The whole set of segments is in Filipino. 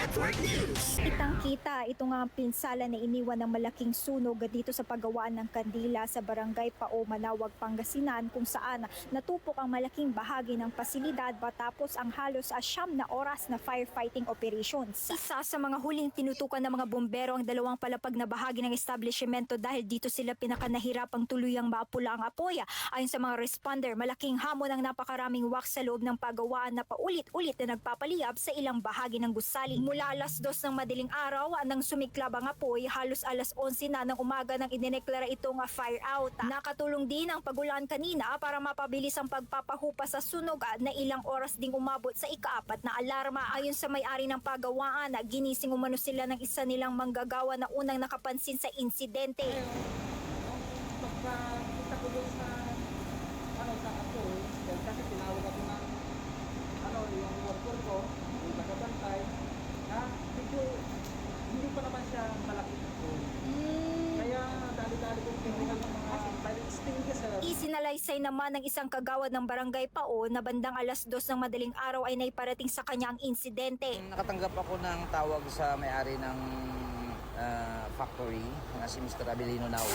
Network News. Kitang-kita ito nga ang pinsala na iniwan ng malaking sunog dito sa paggawaan ng kandila sa barangay Pao, Manawag, Pangasinan kung saan natupok ang malaking bahagi ng pasilidad matapos ang halos 9 na oras na firefighting operations. Isa sa mga huling tinutukan ng mga bombero ang 2 palapag na bahagi ng establishmento dahil dito sila pinakanahirapang tuluyang maapula ang apoy. Ayon sa mga responder, malaking hamon ang napakaraming wax sa loob ng paggawaan na paulit-ulit na nagpapaliyab sa ilang bahagi ng gusali. Mula alas 2 ng madaling araw nang sumiklab ang apoy, halos alas 11 na ng umaga nang idineklara itong fire out. Nakatulong din ang pagulan kanina para mapabilis ang pagpapahupa sa sunog na ilang oras ding umabot sa ika-4 na alarma. Ayon sa may-ari ng pagawaan, ginising umano sila ng isa nilang manggagawa na unang nakapansin sa insidente. Pagkakita ko doon sa sa apoy, kasi tinawag ako ng yung worker ko, yung tagabantay, na medyo hindi pa naman siya malaki ito. Kaya dali-dali kong tinungan ng mga fire extinguisher. Isinalaysay naman ng isang kagawad ng barangay Pao na bandang alas 2 ng madaling araw ay naiparating sa kanya ang insidente. Nakatanggap ako ng tawag sa may-ari ng factory na si Mr. Abilino Nau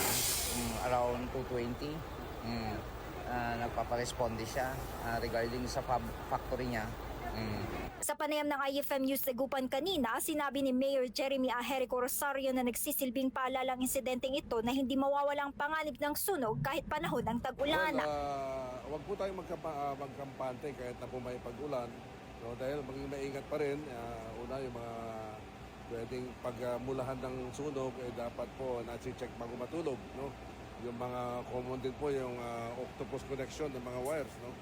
around 2:20. Nagpaparesponde siya regarding sa factory niya. Sa panayam ng IFM News Dagupan kanina, sinabi ni Mayor Jeremy Jerico Rosario na nagsisilbing paalala ang insidenteng ito na hindi mawawalang panganib ng sunog kahit panahon ng tag-ulan. Huwag po tayong magkampante kahit na po may pag-ulan. No, dahil maging maingat pa rin. Una, yung mga pwedeng pagmulahan ng sunog, dapat po na-check bago matulog. No? Yung mga common din po yung octopus connection ng mga wires. No?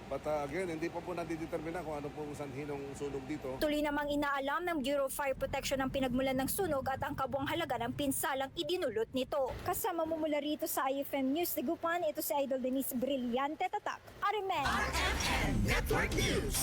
But again, hindi pa po nadidetermina kung ano pong sanhi ng sunog dito. Tuloy namang inaalam ng Bureau of Fire Protection ang pinagmulan ng sunog at ang kabuang halaga ng pinsalang idinulot nito. Kasama mo mula rito sa IFM News Dagupan, ito si Idol Denise Brillante Tatak. Arimen! RMN Network News.